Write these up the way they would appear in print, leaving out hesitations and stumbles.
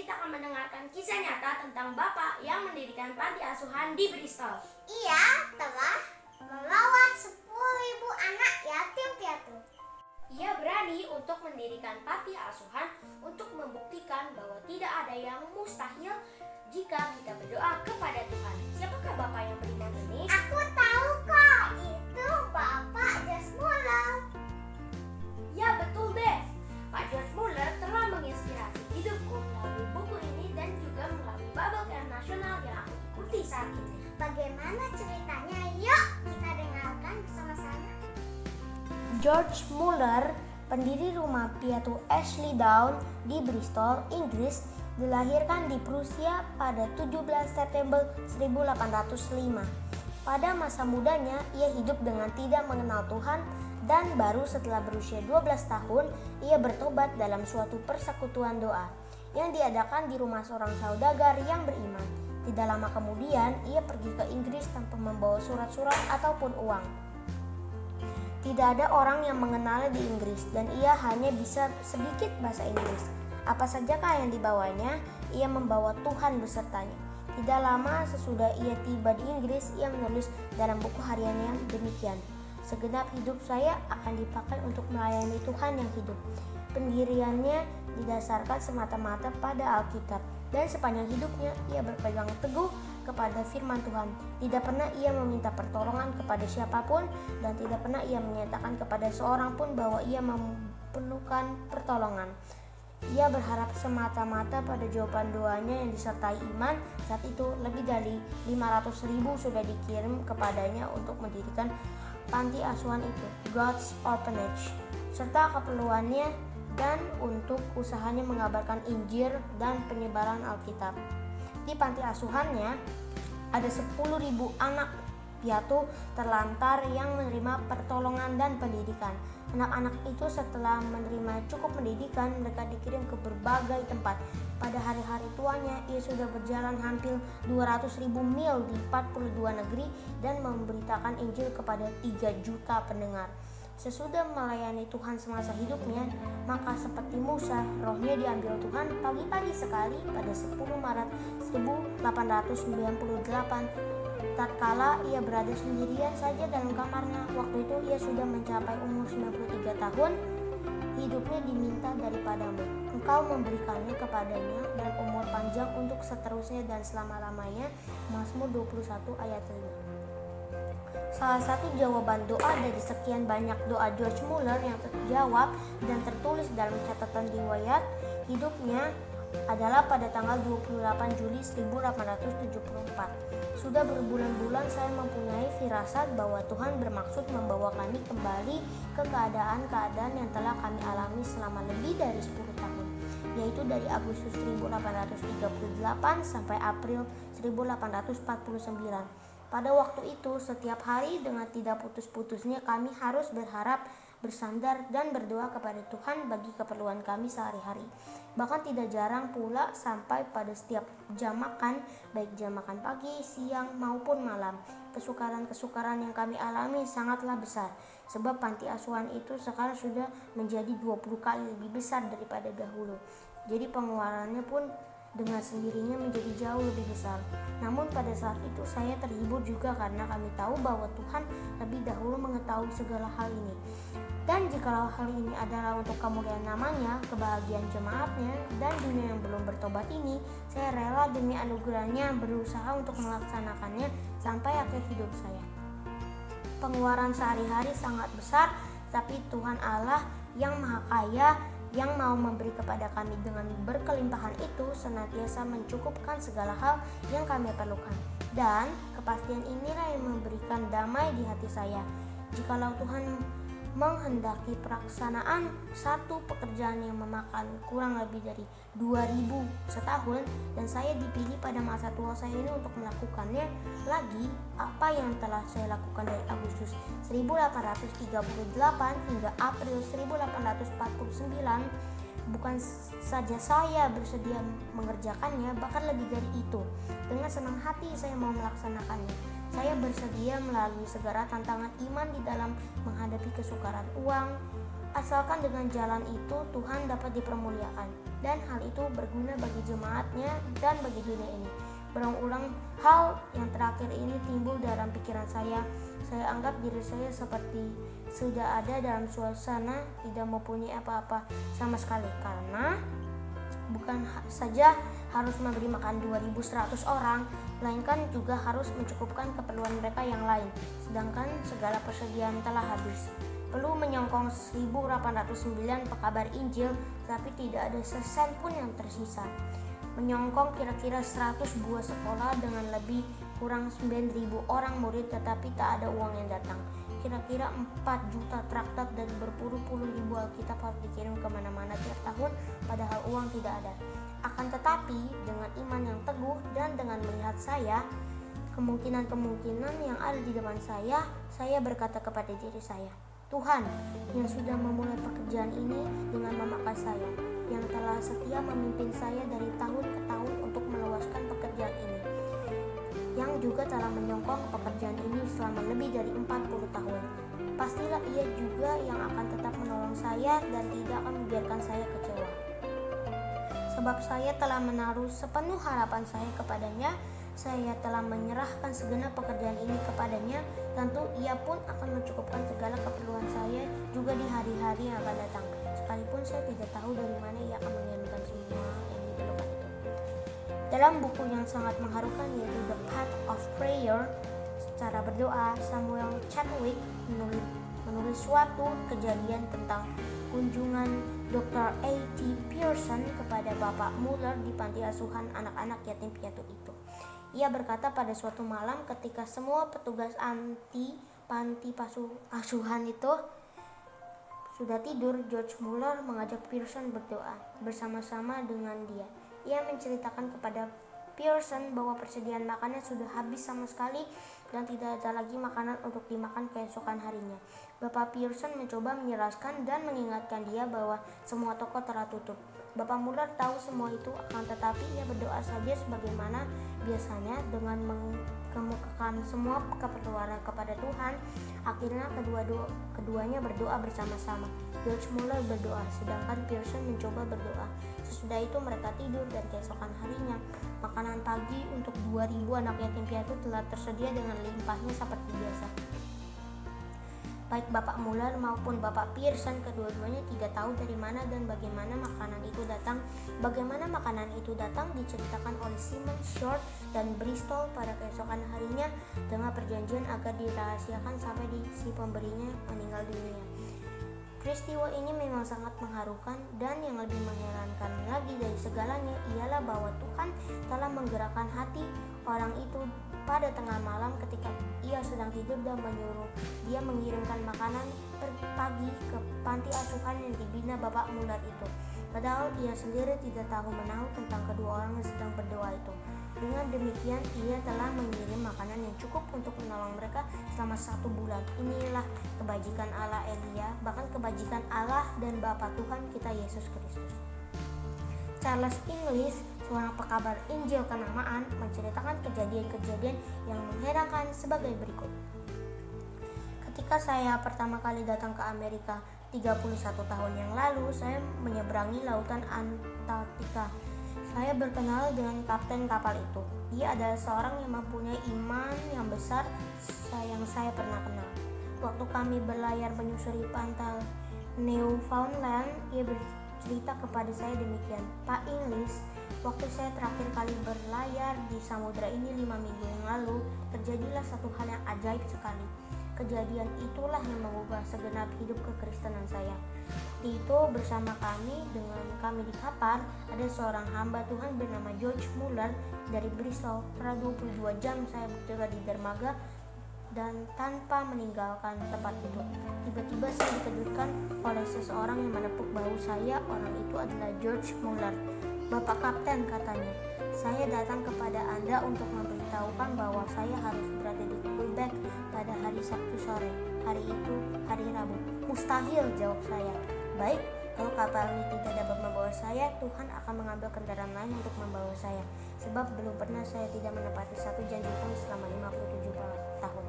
kita akan mendengarkan kisah nyata tentang bapak yang mendirikan panti asuhan di Bristol. Ia telah merawat 10.000 anak yatim piatu. Ia berani untuk mendirikan panti asuhan untuk membuktikan bahwa tidak ada yang mustahil jika kita berdoa kepada Tuhan. Siapakah bapak yang beriman ini? Aku tahu kok, itu Bapak George Muller. Ya betul deh, Pak George Muller telah menginspirasi hidupku melalui buku ini dan juga melalui Bible Camp Nasional yang aku ikuti saat ini. Bagaimana ceritanya? Yuk kita dengarkan bersama-sama. George Muller, pendiri rumah piatu Ashley Down di Bristol, Inggris, dilahirkan di Prusia pada 17 September 1805. Pada masa mudanya, ia hidup dengan tidak mengenal Tuhan dan baru setelah berusia 12 tahun, ia bertobat dalam suatu persekutuan doa yang diadakan di rumah seorang saudagar yang beriman. Tidak lama kemudian, ia pergi ke Inggris tanpa membawa surat-surat ataupun uang. Tidak ada orang yang mengenalnya di Inggris dan ia hanya bisa sedikit bahasa Inggris. Apa sajakah yang dibawanya, ia membawa Tuhan besertanya. Tidak lama sesudah ia tiba di Inggris, ia menulis dalam buku hariannya demikian: "Segenap hidup saya akan dipakai untuk melayani Tuhan yang hidup." Pendiriannya didasarkan semata-mata pada Alkitab dan sepanjang hidupnya ia berpegang teguh kepada firman Tuhan. Tidak pernah ia meminta pertolongan kepada siapapun dan tidak pernah ia menyatakan kepada seorang pun bahwa ia memerlukan pertolongan. Ia berharap semata-mata pada jawaban doanya yang disertai iman. Saat itu lebih dari 500.000 sudah dikirim kepadanya untuk mendirikan panti asuhan itu, God's Orphanage, serta keperluannya dan untuk usahanya mengabarkan Injil dan penyebaran Alkitab. Di panti asuhannya ada 10.000 anak piatu terlantar yang menerima pertolongan dan pendidikan. Anak-anak itu setelah menerima cukup pendidikan, mereka dikirim ke berbagai tempat. Pada hari-hari tuanya, ia sudah berjalan hampir 200.000 mil di 42 negeri dan memberitakan Injil kepada 3 juta pendengar. Sesudah melayani Tuhan semasa hidupnya, maka seperti Musa, rohnya diambil Tuhan pagi-pagi sekali pada 10 Maret 1898. Tatkala ia berada sendirian saja dalam kamarnya, waktu itu ia sudah mencapai umur 93 tahun. Hidupnya diminta daripadamu, engkau memberikannya kepadanya dan umur panjang untuk seterusnya dan selama-lamanya. Mazmur 21 ayat 5. Salah satu jawaban doa dari sekian banyak doa George Muller yang terjawab dan tertulis dalam catatan riwayat hidupnya adalah pada tanggal 28 Juli 1874. Sudah berbulan-bulan saya mempunyai firasat bahwa Tuhan bermaksud membawa kami kembali ke keadaan-keadaan yang telah kami alami selama lebih dari 10 tahun, yaitu dari Agustus 1838 sampai April 1849. Pada waktu itu, setiap hari dengan tidak putus-putusnya kami harus berharap, bersandar dan berdoa kepada Tuhan bagi keperluan kami sehari-hari. Bahkan tidak jarang pula sampai pada setiap jam makan, baik jam makan pagi, siang maupun malam. Kesukaran-kesukaran yang kami alami sangatlah besar, sebab panti asuhan itu sekarang sudah menjadi 20 kali lebih besar daripada dahulu. Jadi pengeluarannya pun dengan sendirinya menjadi jauh lebih besar. Namun pada saat itu saya terhibur juga karena kami tahu bahwa Tuhan lebih dahulu mengetahui segala hal ini. Dan jikalau hal ini adalah untuk kemuliaan namanya, kebahagiaan jemaatnya, dan dunia yang belum bertobat ini, saya rela demi anugerahnya berusaha untuk melaksanakannya sampai akhir hidup saya. Pengeluaran sehari-hari sangat besar, tapi Tuhan Allah yang Maha Kaya yang mau memberi kepada kami dengan berkelimpahan itu senantiasa mencukupkan segala hal yang kami perlukan. Dan kepastian inilah yang memberikan damai di hati saya. Jikalau Tuhan menghendaki pelaksanaan satu pekerjaan yang memakan kurang lebih dari 2.000 setahun dan saya dipilih pada masa tua saya ini untuk melakukannya lagi, apa yang telah saya lakukan dari Agustus 1838 hingga April 1849, bukan saja saya bersedia mengerjakannya, bahkan lebih dari itu, dengan senang hati saya mau melaksanakannya. Saya bersedia melalui segala tantangan iman di dalam menghadapi kesukaran uang, Asalkan dengan jalan itu Tuhan dapat dipermuliakan, dan hal itu berguna bagi jemaatnya dan bagi dunia ini. Berulang-ulang hal yang terakhir ini timbul dalam pikiran saya. Saya anggap diri saya seperti sudah ada dalam suasana tidak mempunyai apa-apa sama sekali, karena bukan saja harus memberi makan 2.100 orang, melainkan juga harus mencukupkan keperluan mereka yang lain, sedangkan segala persediaan telah habis. Perlu menyongkong 1.809 pekabar Injil, tapi tidak ada sesen pun yang tersisa. Menyongkong kira-kira 100 buah sekolah dengan lebih kurang 9.000 orang murid, tetapi tak ada uang yang datang. Kira-kira 4 juta traktat dan berpuluh-puluh ribu Alkitab harus dikirim kemana-mana tiap tahun, padahal uang tidak ada. Akan tetapi, dengan iman yang teguh dan dengan melihat kemungkinan-kemungkinan yang ada di depan saya berkata kepada diri saya, Tuhan yang sudah memulai pekerjaan ini dengan memakai saya, yang telah setia memimpin saya dari tahun ke tahun untuk meluaskan pekerjaan ini, yang juga telah menyongkong pekerjaan ini selama lebih dari 40 tahun. Pastilah ia juga yang akan tetap menolong saya dan tidak akan membiarkan saya kecewa. Sebab saya telah menaruh sepenuh harapan saya kepadanya, saya telah menyerahkan segenap pekerjaan ini kepadanya, tentu ia pun akan mencukupkan segala keperluan saya juga di hari-hari yang akan datang, sekalipun saya tidak tahu dari mana ia akan mengirimkan semua yang diperlukan itu. Dalam buku yang sangat mengharukan yaitu The Path of Prayer, Cara Berdoa, Samuel Chadwick menulis suatu kejadian tentang kunjungan Dr. A.T. Pierson kepada Bapak Muller di panti asuhan anak-anak yatim piatu itu. Ia berkata pada suatu malam ketika semua petugas panti asuhan itu sudah tidur, George Muller mengajak Pierson berdoa bersama-sama dengan dia. Ia menceritakan kepada Pierson bahwa persediaan makanan sudah habis sama sekali dan tidak ada lagi makanan untuk dimakan keesokan harinya. Bapak Pierson mencoba menjelaskan dan mengingatkan dia bahwa semua toko telah tutup. Bapak Muller tahu semua itu, akan tetapi ia berdoa saja sebagaimana biasanya dengan mengemukakan semua keperluan kepada Tuhan. Akhirnya keduanya berdoa bersama-sama. George Muller berdoa, sedangkan Pierson mencoba berdoa. Sesudah itu mereka tidur dan keesokan harinya makanan pagi untuk 2.000 anak yatim piatu telah tersedia dengan limpahnya seperti biasa. Baik Bapak Muller maupun Bapak Pierson, kedua-duanya tidak tahu dari mana dan bagaimana makanan itu datang. Bagaimana makanan itu datang diceritakan oleh Simon Short dan Bristol pada keesokan harinya dengan perjanjian agar dirahasiakan sampai si pemberinya meninggal dunia. Peristiwa ini memang sangat mengharukan, dan yang lebih mengherankan lagi dari segalanya ialah bahwa Tuhan telah menggerakkan hati orang itu pada tengah malam ketika ia sedang tidur dan menyuruh dia mengirimkan makanan pagi ke panti asuhan yang dibina Bapak Muller itu. Padahal ia sendiri tidak tahu menahu tentang kedua orang yang sedang berdoa itu. Dengan demikian ia telah mengirim makanan yang cukup untuk menolong mereka selama 1 bulan. Inilah kebajikan Allah Elia, bahkan kebajikan Allah dan Bapa Tuhan kita Yesus Kristus. Charles English, seorang pekabar Injil kenamaan, menceritakan kejadian-kejadian yang mengherankan sebagai berikut. Ketika saya pertama kali datang ke Amerika 31 tahun yang lalu, saya menyeberangi lautan Antartika. Saya berkenal dengan kapten kapal itu. Dia adalah seorang yang mempunyai iman yang besar yang saya pernah kenal. Waktu kami berlayar menyusuri pantai Newfoundland, ia bercerita kepada saya demikian, Pak English, waktu saya terakhir kali berlayar di samudra ini 5 minggu yang lalu, terjadilah satu hal yang ajaib sekali. Kejadian itulah yang mengubah segenap hidup kekristenan saya. Itu bersama kami di kapal ada seorang hamba Tuhan bernama George Muller dari Bristol. Setelah 22 jam saya berjaga di dermaga dan tanpa meninggalkan tempat itu, tiba-tiba saya dikejutkan oleh seseorang yang menepuk bahu saya. Orang itu adalah George Muller. Bapak Kapten, katanya, saya datang kepada Anda untuk memberitahukan bahwa saya harus berada di Quebec pada hari Sabtu sore. Hari itu hari Rabu. Mustahil, jawab saya. Baik, kalau kapal ini tidak dapat membawa saya, Tuhan akan mengambil kendaraan lain untuk membawa saya. Sebab belum pernah saya tidak menepati satu janji pun selama 57 tahun.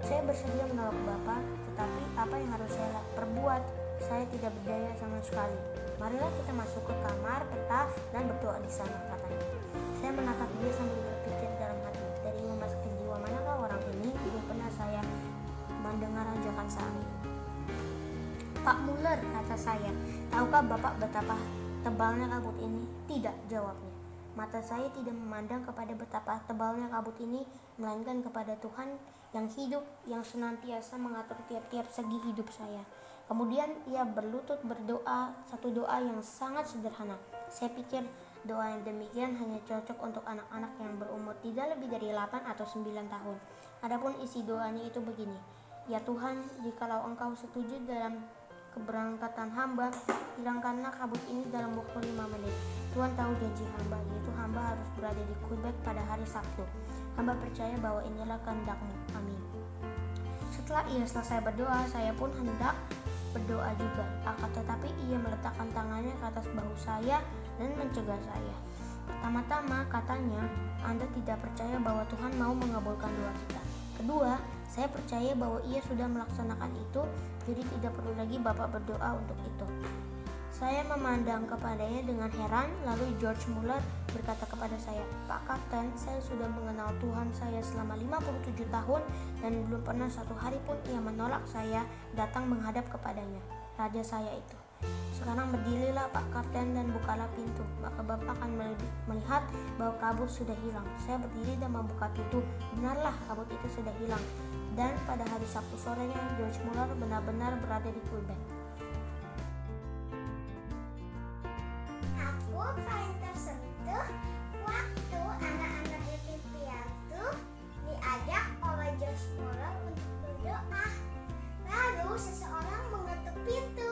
Saya bersedia menolong Bapak, tetapi apa yang harus saya perbuat? saya tidak berdaya sama sekali. Marilah kita masuk ke kamar peta dan berdoa di sana, katanya. Saya menatap dia sambil berpikir dalam hati, dari memasuki jiwa manakah orang ini? Belum pernah saya mendengar ajakan saat. Pak Muller, kata saya, tahukah Bapak betapa tebalnya kabut ini? Tidak, jawabnya. Mata saya tidak memandang kepada betapa tebalnya kabut ini, melainkan kepada Tuhan yang hidup, yang senantiasa mengatur tiap-tiap segi hidup saya. Kemudian ia berlutut berdoa, satu doa yang sangat sederhana. Saya pikir doa yang demikian hanya cocok untuk anak-anak yang berumur tidak lebih dari 8 atau 9 tahun. Adapun isi doanya itu begini: Ya Tuhan, jikalau Engkau setuju dalam keberangkatan hamba, hilangkanlah kabut ini dalam waktu 5 menit. Tuhan tahu janji hamba, yaitu hamba harus berada di Quebec pada hari Sabtu. Hamba percaya bahwa inilah kehendak-Mu. Amin. Setelah ia selesai berdoa, saya pun hendak berdoa juga. Akan tetapi ia meletakkan tangannya ke atas bahu saya dan mencegah saya. Pertama-tama katanya, Anda tidak percaya bahwa Tuhan mau mengabulkan doa kita. Kedua, saya percaya bahwa ia sudah melaksanakan itu, jadi tidak perlu lagi Bapak berdoa untuk itu. Saya memandang kepadanya dengan heran, lalu George Muller berkata kepada saya, Pak Kapten, saya sudah mengenal Tuhan saya selama 57 tahun dan belum pernah satu hari pun ia menolak saya datang menghadap kepadanya, raja saya itu. Sekarang berdirilah Pak Kapten dan bukalah pintu, maka Bapak akan melihat bahwa kabut sudah hilang. Saya berdiri dan membuka pintu, benarlah kabut itu sudah hilang. Dan pada hari Sabtu sorenya, George Muller benar-benar berada di Quebec. Aku paling tersentuh waktu anak-anak yatim piatu diajak oleh George Muller untuk berdoa. Lalu seseorang mengetuk pintu.